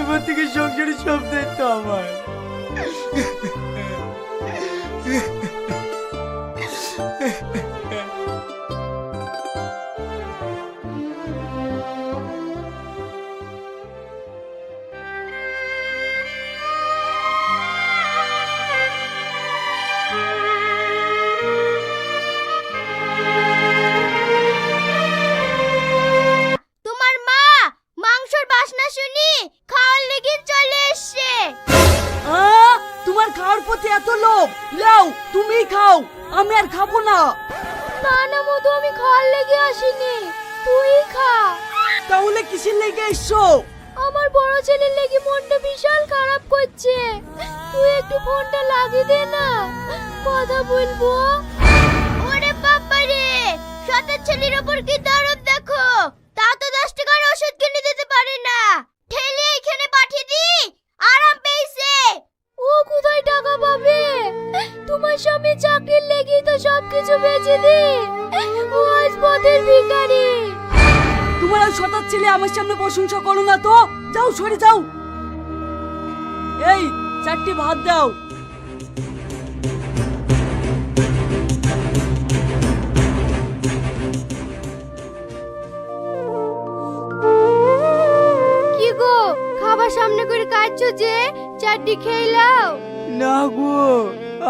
এবার থেকে সংসারের সব দায়িত্ব আমার। তোমার মা মাংসের বাসনা শুনি খাওয়ার লেগে চলে এসছে। তোমার খাওয়ার প্রতি এত লোভ, লাও তুমিই খাও, আমি আর খাবো না। না না মধু, আমি খাওয়ার লেগে আসিনি, তুই খা। তাহলে কিসের লেগে এসছো? আমার বড় ছেলের লেগে মনটা বিশাল খারাপ করছে, তুই একটু ফোনটা লাগিয়ে দে না, কথা বলবো। ওরে বাবা রে, শত ছেলের উপর কি দরদ দেখো, তা তো 10 টাকার ওষুধ কিনে দিতে পারে না, ঠেলে এখানে পাঠিয়ে দি, আরাম পেয়েছে। ও কোথায় টাকা পাবে? তোমার স্বামী চাকরির লেগে তো সবকিছু বেচে দি, ও আজ পথের ভিখারি। তোমার ওই শতার ছেলে আমার সামনে প্রশংসা করো না তো, যাও সরে যাও। এই 4টি ভাত দাও। কি গো, খাবার সামনে করে কাটছো যে, 4টি খেয়ে নাও। না গো,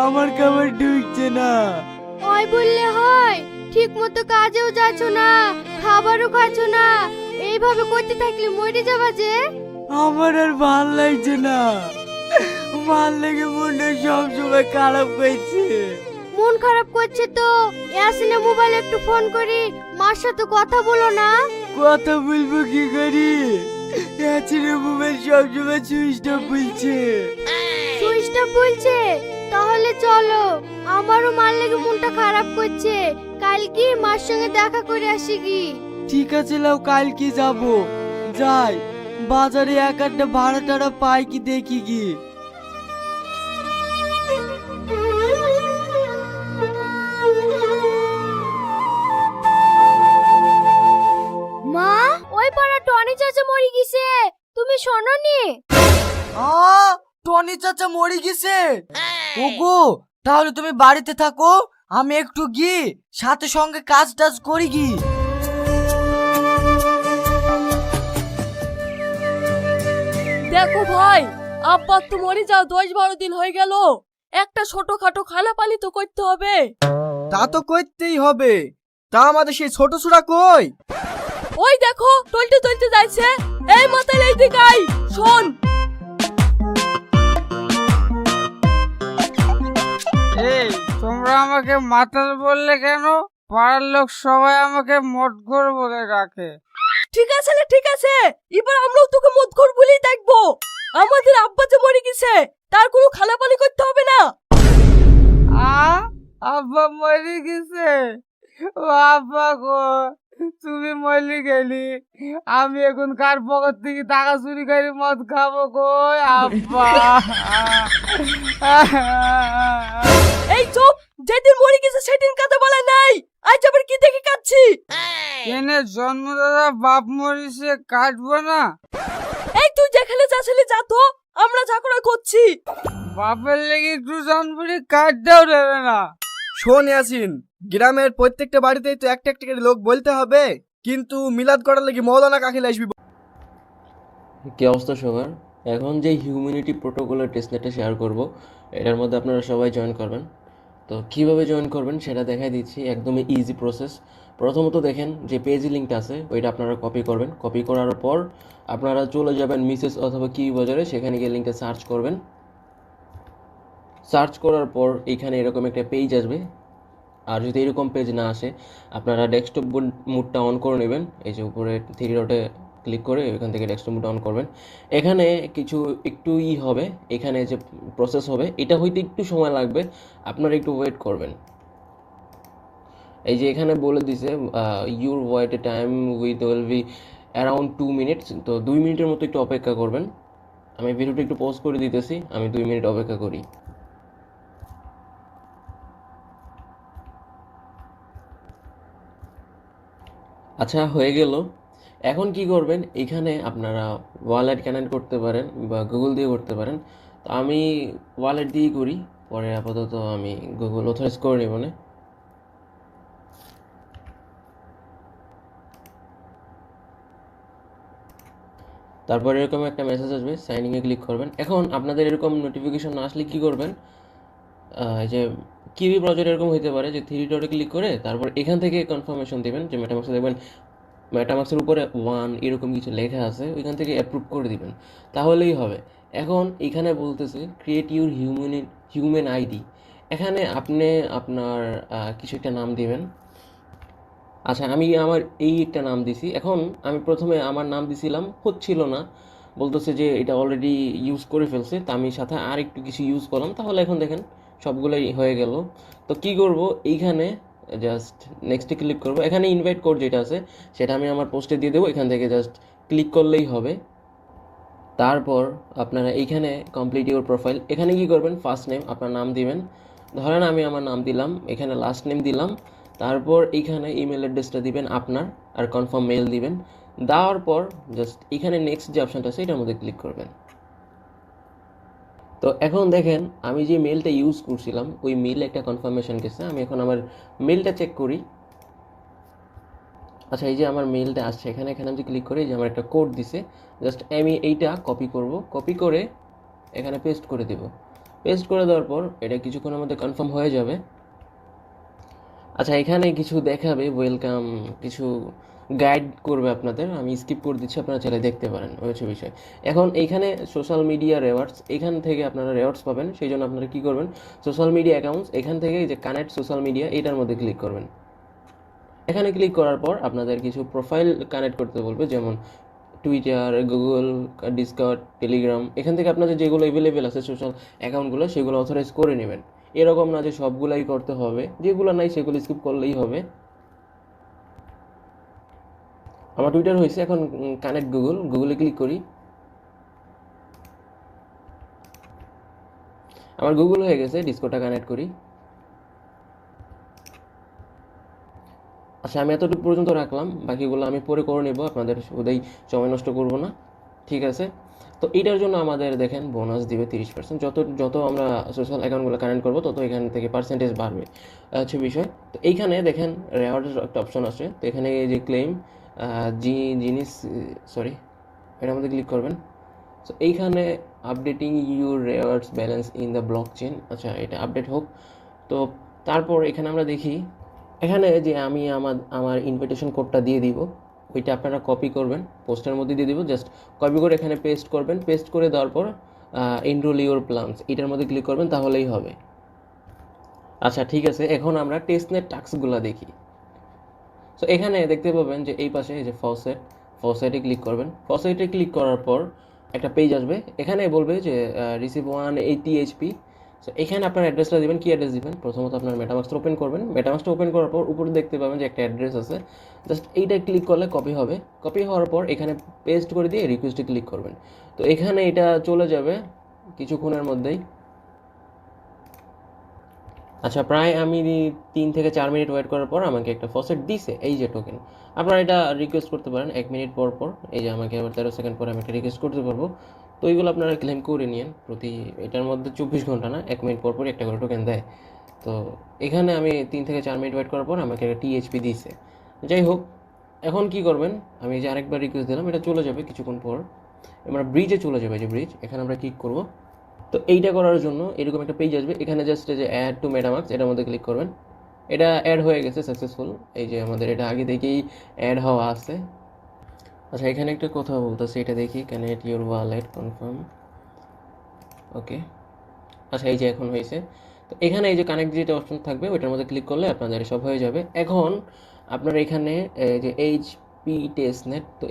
আমার খাবার ঢুকছে না। ওই বললে হয়, ঠিক মতো কাজেও যাচ্ছ না, খাবারও খাচ্ছ না, এইভাবে করতে থাকলে মরে যাবা যে। আমার আর ভাল লাগছে না, ভাল লেগে মনটা সবসময় খারাপ করছে। মন খারাপ করছে তো ইয়াসিনে মোবাইলে একটু ফোন করি, মার সাথে কথা বলো না। কথা বলবো কি করি, এচিরে মোবাইল সবসময় সুইচ অফ বলছে। সুইচটা বলছে, তাহলে চলো, আমারও মার লেগে মনটা খারাপ করছে, কালকে মার সঙ্গে দেখা করে আসি কি। ঠিক আছে লাও, কালকে যাব, যাই বাজারে এক আধটা ভাড়া টাড়া পাই কি দেখি কি। মা, ওই পাড়া টনি চাচা মরে গেছে, তুমি শোনোনি? টনি চাচা মরে গেছে? ওগো, তাহলে তুমি বাড়িতে থাকো, আমি একটু গিয়ে সাথে সঙ্গে কাজ টাজ করি কি। দেখো ভাই, আব্বা তো মরে যাও 10-12 দিন হয়ে গেল, একটা ছোটখাটো খানাপানি তো করতে হবে। তা তো করতেই হবে, তা আমাদের সেই ছোট ছোড়া কই? ওই দেখো টলতে টলতে যাচ্ছে, এই মাতাল এইদিকে আই, শোন। এই তোমরা আমাকে মাতাল বললে কেন? পাড়ার লোক সবাই আমাকে মটঘর বলে ডাকে। ঠিক আছে রে, ঠিক আছে, এবার আমরাও তোকে মদখোর বলেই দেখবো। আমাদের আব্বা যে মরে গেছে, তার কোনো খানাপানি করতে হবে না। আব্বা মরে গেছে? ও আব্বা গো, তুমি মরে গেলি, আমি এখন কার পকেট থেকে টাকা চুরি করে মদ খাবো গো আব্বা। এই চুপ, যেদিন মরে গেছে সেদিন কথা বলা নাই, আজ আবার কি দেখে কাচ্ছি? এনে জন্মদাতা বাপ মরিছে, কাটবো না? এই তুই যেখানে যাচ্ছিলি যা তো, আমরা যা করে করছি। বাপের লেগে একটু জন্মরি কাটতেও দেবে না। শোন ইয়াসিন, গ্রামের প্রত্যেকটা বাড়িতেই তো একটা একটা করে লোক বলতে হবে, কিন্তু মিলাদ করার লাগি মৌলানা কাকে আসবি? কি অবস্থা সবার? এখন যে হিউম্যানিটি প্রোটোকলের টেস্টনেটটা শেয়ার করব, এটার মধ্যে আপনারা সবাই জয়েন করবেন। তো কিভাবে জয়েন করবেন সেটা দেখাই দিচ্ছি, একদমই ইজি প্রসেস। প্রথমত দেখেন যে পেজ লিঙ্কটা আছে, ওইটা আপনারা কপি করবেন। কপি করার পর আপনারা চলে যাবেন মিসেস অথবা কি বাজারে, সেখানে গিয়ে লিঙ্কটা সার্চ করবেন। সার্চ করার পর এইখানে এরকম একটা পেজ আসবে, আর যদি এরকম পেজ না আসে, আপনারা ডেস্কটপ মুডটা অন করে নেবেন। এই যে উপরে 3 ডটে ক্লিক করে এখান থেকে ডেস্কটপ মুড অন করবেন। এখানে কিছু একটু হবে, এখানে যে প্রসেস হবে এটা হইতে একটু সময় লাগবে, আপনারা একটু ওয়েট করবেন। এই যে এখানে বলে দিছে your wait a time with will be around 2 minutes. তো 2 মিনিটের মতো একটু অপেক্ষা করবেন। আমি ভিডিওটা একটু পজ করে দিতেছি, আমি 2 মিনিট অপেক্ষা করি। আচ্ছা, হয়ে গেল। এখন কি করবেন, এখানে আপনারা ওয়ালেট কানেক্ট করতে পারেন বা গুগল দিয়ে করতে পারেন। তো আমি ওয়ালেট দিয়েই করি, পরে আপাতত আমি গুগল অথরাইজ করে নেব না। তারপর এরকম একটা মেসেজ আসবে, সাইন ইনে ক্লিক করবেন। এখন আপনাদের এরকম নোটিফিকেশন না আসলে কি করবেন, এই যে কিউই ব্রাউজার এরকম হতে পারে যে থ্রি ডটে ক্লিক করে তারপর এখান থেকে কনফার্মেশন দিবেন যে মেটামাক্সে দেখবেন মেটামাক্সের উপরে 1 এরকম কিছু লেখা আছে, ওইখান থেকে অ্যাপ্রুভ করে দিবেন, তাহলেই হবে। এখন এখানে বলতেছে ক্রিয়েট ইউর হিউম্যান আইডি। এখানে আপনি আপনার কিছু একটা নাম দিবেন। আচ্ছা, আমি আমার এই একটা নাম দিছি। এখন আমি প্রথমে আমার নাম দিছিলাম, হচ্ছিল না, বলতেছে যে এটা অলরেডি ইউজ করে ফেলছে। তা আমি সাথে আর একটু কিছু ইউজ করলাম, তাহলে এখন দেখেন সবগুলোই হয়ে গেল। তো কি করব, এইখানে জাস্ট নেক্সটে ক্লিক করব। এখানে ইনভাইট কোড যেটা আছে সেটা আমি আমার পোস্টে দিয়ে দেবো, এখান থেকে জাস্ট ক্লিক করলেই হবে। তারপর আপনারা এইখানে কমপ্লিট ইউর প্রোফাইল, এখানে কি করবেন, ফার্স্ট নেম আপনার নাম দিবেন। ধরেন আমি আমার নাম দিলাম, এখানে লাস্ট নেম দিলাম। তারপর এইখানে ইমেল অ্যাড্রেসটা দিবেন আপনার, আর কনফার্ম মেল দিবেন। দেওয়ার পর জাস্ট এখানে নেক্সট যে অপশানটা আছে এটার মধ্যে ক্লিক করবেন। তো এখন দেখেন আমি যে মেলটা ইউজ করছিলাম ওই মেলে একটা কনফার্মেশন গেছে। আমি এখন আমার মেলটা চেক করি। আচ্ছা, এই যে আমার মেলটা আসছে, এখানে আমি ক্লিক করি, যে আমার একটা কোড দিছে। জাস্ট আমি এইটা কপি করব, কপি করে এখানে পেস্ট করে দেব। পেস্ট করে দেওয়ার পর এটা কিছুক্ষণের মধ্যে কনফার্ম হয়ে যাবে। আচ্ছা, এখানে কিছু দেখাবে ওয়েলকাম, কিছু গাইড করবে আপনাদের, আমি স্কিপ করে দিচ্ছি, আপনারা চাইলে দেখতে পারেন, ওই হচ্ছে বিষয়। এখন এইখানে সোশ্যাল মিডিয়া রেওয়ার্ডস, এখান থেকে আপনারা রেওয়ার্ডস পাবেন। সেই জন্য আপনারা কী করবেন, সোশ্যাল মিডিয়া অ্যাকাউন্টস, এখান থেকে এই যে কানেক্ট সোশ্যাল মিডিয়া এটার মধ্যে ক্লিক করবেন। এখানে ক্লিক করার পর আপনাদের কিছু প্রোফাইল কানেক্ট করতে বলবে, যেমন টুইটার, গুগল, ডিসকর্ড, টেলিগ্রাম। এখান থেকে আপনাদের যেগুলো অ্যাভেলেবেল আছে সোশ্যাল অ্যাকাউন্টগুলো, সেগুলো অথরাইজ করে নেবেন। এরকম না যে সবগুলাই করতে হবে, যেগুলো নাই সেগুলো স্কিপ করলেই হবে। আমার টুইটার হয়েছে, এখন কানেক্ট গুগলে ক্লিক করি। আমার গুগল হয়ে গেছে, ডিসকর্ডটা কানেক্ট করি। আচ্ছা, আমি এতটুকু পর্যন্ত রাখলাম, বাকিগুলো আমি পরে করে নেব, আপনাদের শুধুই সময় নষ্ট করব না, ঠিক আছে। তো এইটার জন্য আমাদের দেখেন বোনাস দিবে 30%। যত আমরা সোশ্যাল অ্যাকাউন্টগুলো কানেক্ট করবো তত এখান থেকে পার্সেন্টেজ বাড়বে, হচ্ছে বিষয়। তো এইখানে দেখেন রেওয়ার্ডের একটা অপশন আছে। তো এখানে এই যে ক্লেম এটার মধ্যে ক্লিক করবেন। সো এইখানে updating your rewards balance in the block chain, আচ্ছা এটা আপডেট হোক। তো তারপর এখানে আমরা দেখি, এখানে যে আমি আমার ইনভিটেশন কোডটা দিয়ে দিব, ওইটা আপনারা কপি করবেন, পোস্টের মধ্যে দিয়ে দিব। জাস্ট কপি করে এখানে পেস্ট করবেন। পেস্ট করে দেওয়ার পর এনরোল ইউর প্ল্যানস এটার মধ্যে ক্লিক করবেন, তাহলেই হবে। আচ্ছা, ঠিক আছে, এখন আমরা টেস্টনেট টাস্কগুলো দেখি। সো এখানে দেখতে পাবেন যে এই পাশে এই যে ফসেটে ক্লিক করবেন। ফসেটে ক্লিক করার পর একটা পেজ আসবে, এখানে বলবে যে রিসিভ 180 HP। সো এখানে আপনার অ্যাড্রেসটা দেবেন। কি অ্যাড্রেস দিবেন, প্রথমত আপনার মেটামাক্সটা ওপেন করবেন। মেটামাক্সটা ওপেন করার পর উপরে দেখতে পাবেন যে একটা অ্যাড্রেস আছে, জাস্ট এইটা ক্লিক করলে কপি হবে। কপি হওয়ার পর এখানে পেস্ট করে দিয়ে রিকোয়েস্টে ক্লিক করবেন। তো এখানে এটা চলে যাবে কিছুক্ষণের মধ্যেই। আচ্ছা, প্রায় আমি 3 থেকে 4 মিনিট ওয়েট করার পর আমাকে একটা ফসেট দিছে, এই যে টোকেন। আপনারা এটা রিকোয়েস্ট করতে পারেন 1 মিনিট পর পর। এই যে আমাকে আবার 13 সেকেন্ড পরে আমি একটা রিকোয়েস্ট করতে পারবো। তো এইগুলো আপনারা ক্লেম করে নিন। এটার মধ্যে 24 ঘন্টা না, 1 মিনিট পর পর একটা করে টোকেন দেয়। তো এখানে আমি 3 থেকে 4 মিনিট ওয়েট করার পর আমাকে একটা THP দিয়েছে। যাই হোক, এখন কি করবেন, আমি যে আরেকবার রিকোয়েস্ট দিলাম, এটা চলে যাবে কিছুক্ষণ পর। আমরা ব্রিজে চলে যাবে, যে ব্রিজ, এখানে আমরা ক্লিক করবো। তো এইটা করার জন্য এরকম একটা পেজ আসবে, এখানে জাস্ট যে অ্যাড টু মেটামাক্স এটার মধ্যে ক্লিক করবেন। এটা অ্যাড হয়ে গেছে সাকসেসফুল, এই যে আমাদের এটা আগে থেকেই অ্যাড হওয়া আছে। আচ্ছা, এখানে একটা কথা বলতেছে, এটা দেখি, কানেক্ট ইউর ওয়ালেট কনফার্ম, ওকে। আচ্ছা, এই যে এখন হয়েছে। তো এখানে এই যে কানেক্ট যেটা অপশন থাকবে ওইটার মধ্যে ক্লিক করলে আপনাদের সব হয়ে যাবে। এখন আপনার এখানে যে HP টেস্টনেট, তো